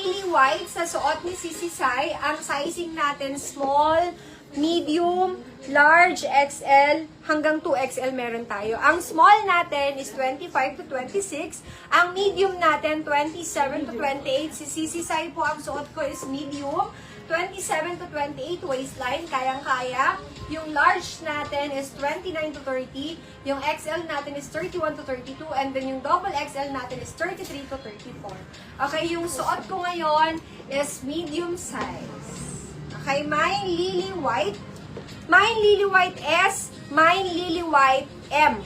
lily white sa suot ni Sisi Sai. Ang sizing natin, small, medium, large, XL, hanggang 2XL meron tayo. Ang small natin is 25 to 26. Ang medium natin, 27 to 28. Si Sisi Sai po, ang suot ko is medium. 27 to 28 waistline, kayang-kaya. Yung large natin is 29 to 30. Yung XL natin is 31 to 32. And then yung double XL natin is 33 to 34. Okay, yung suot ko ngayon is medium size. Okay, mine lily white. Mine lily white S. Mine lily white M.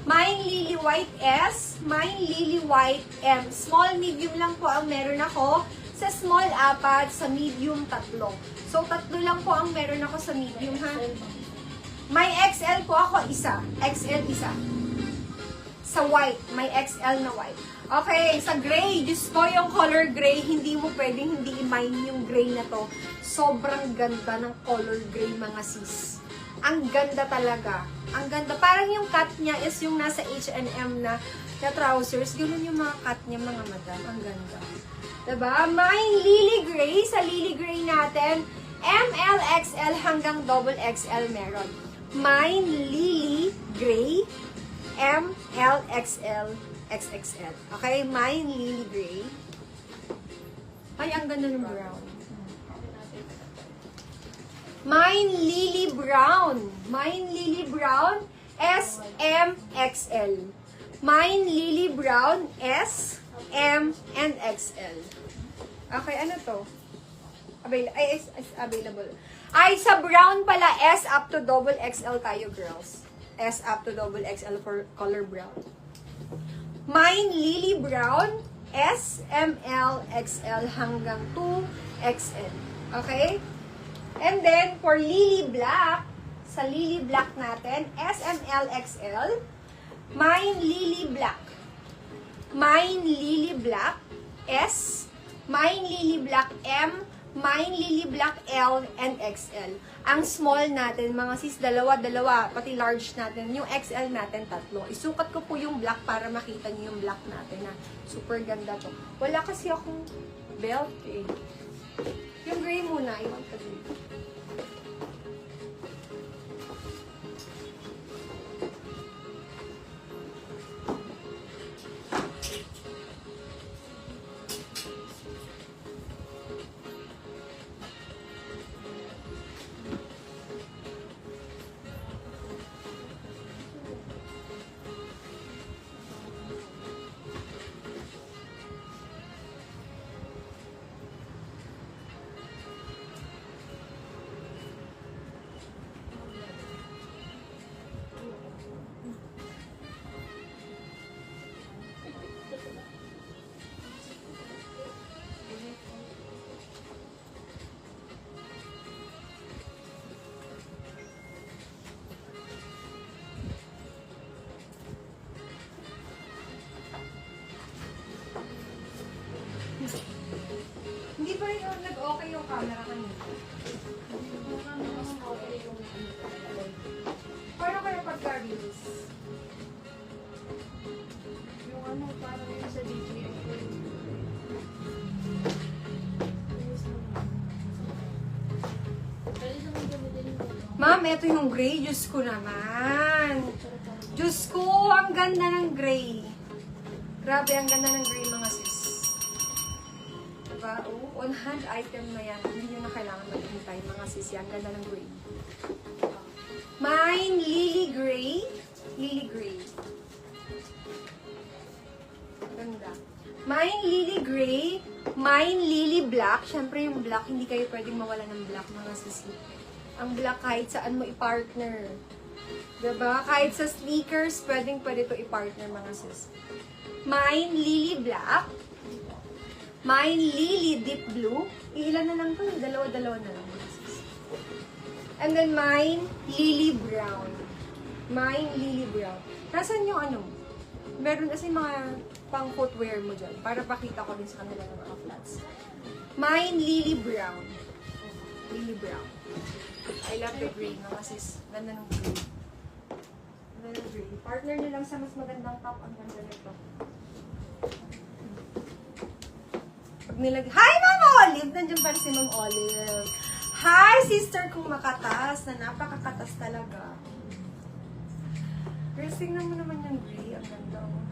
Mine lily white S. Mine lily white M. Small, medium lang po ang meron ako. Sa small, 4. Sa medium, 3. So, 3 lang po ang meron ako sa medium, ha? May XL po ako, isa. XL, isa. Sa white, may XL na white. Okay, sa gray, Diyos ko, yung color gray, hindi mo pwedeng hindi i-mine yung gray na to. Sobrang ganda ng color gray, mga sis. Ang ganda talaga. Ang ganda. Parang yung cut niya is yung nasa H&M na trousers. Ganun yung mga cut niya, mga madam. Ang ganda. Diba? May lily gray. Sa lily gray natin, ML, XL hanggang double XL meron. May lily gray, ML, XL, XXL. Okay? May lily gray. Ay, ang ganda ng brown. Mine lily brown. Mine lily brown, S, M, XL. Mine lily brown, S, M, and XL. Okay, ano to? Available. Ay, sa brown pala, S up to double XL tayo, girls. S up to double XL for color brown. Mine lily brown, S, M, L, XL hanggang 2XL. Okay? And then, for lily black, sa lily black natin, S, M, L, XL. Mine lily black. Mine lily black, S. Mine lily black, M. Mine lily black, L, and XL. Ang small natin, mga sis, dalawa, pati large natin. Yung XL natin, 3. Isukat ko po yung black para makita niyo yung black natin na super ganda to. Wala kasi akong belt eh. Yung gray muna, iwan ka din. Hindi pa rin nag-okay yung camera kanina. Paano kayo pagka-release? Yung ano, parang yun sa DJI. Ma'am, ito yung gray. Diyos ko naman. Diyos ko, ang ganda ng gray. Grabe, ang ganda ng gray, mga sis. Diba? Oh, on-hand item na yan. Hindi nyo na kailangan maghintay, mga sis. Ang ganda ng gray. Mine, lily gray. Lily gray. Ganda. Mine, lily gray. Mine, lily black. Siyempre, yung black, hindi kayo pwedeng mawala ng black, mga sis. Ang black kahit saan mo i-partner. Diba? Kahit sa sneakers, pwede ito i-partner, mga sis. Mine, lily black. Mine, lily deep blue. Ilan na lang to? Dalawa-dalawa na lang, mga sis. And then mine, lily brown. Mine, lily brown. Nasaan yung ano? Meron kasi mga pang footwear mo dyan. Para pakita ko din sa kanila ng mga flats. Mine, lily brown. Lily brown. I love the gray, mga sis. Ganda ng gray. Ganda ng gray. Partner nyo lang sa mas magandang top. Ang ganda nito. Pag Hi, Ma'am Olive! Nandiyan pa rin si Ma'am Olive. Hi, sister kong makatas, na napakakatas talaga. Girls, tingnan mo naman yung gray. Ang ganda. Oh.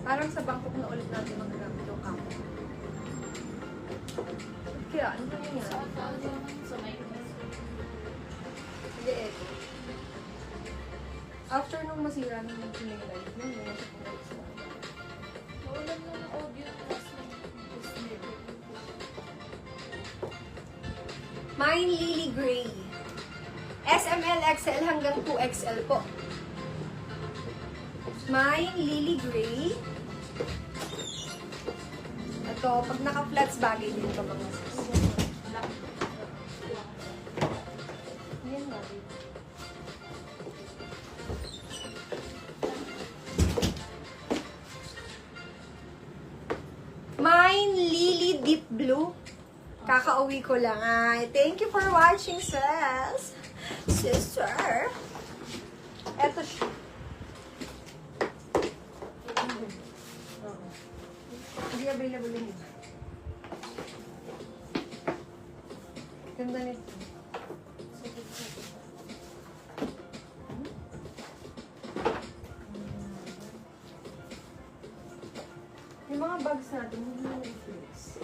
Parang sa Bangkok na ulit natin magagamit yung camera. Kaya, ano na yan? Hindi, eto. After nung masira ng live, nung yun sa pag-alis na. Nawalan na ng audio. Mine Lily Gray. SML XL hanggang 2XL po. Mine Lily Gray. Ito, pag naka-flats bagay din ito mga sis. Yan bagay. Mine Lily Deep Blue. Kakauwi ko lang. Ay, thank you for watching, sis. Sister. Eto siya. Hindi available yun. Ganda nito. Yung mga bags natin, hindi na Netflix.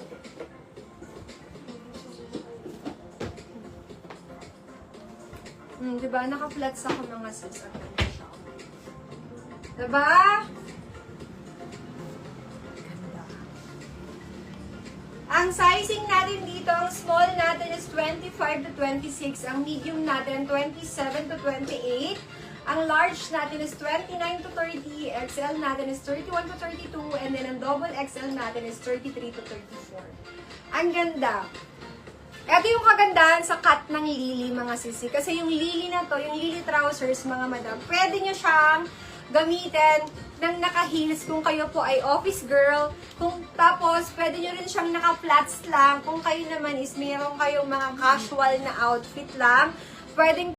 Diba? Naka-flats ako mga sis. Diba? Ganda. Ang sizing natin dito, ang small natin is 25 to 26. Ang medium natin, 27 to 28. Ang large natin is 29 to 30. XL natin is 31 to 32. And then ang double XL natin is 33 to 34. Ang ganda. Ito yung kagandahan sa cut ng Lily, mga sisi. Kasi yung Lily na to, yung Lily trousers, mga madam, pwede nyo siyang gamitin ng naka-heels kung kayo po ay office girl. Tapos, pwede nyo rin siyang naka-flats lang. Kung kayo naman is mayroon kayong mga casual na outfit lang, pwedeng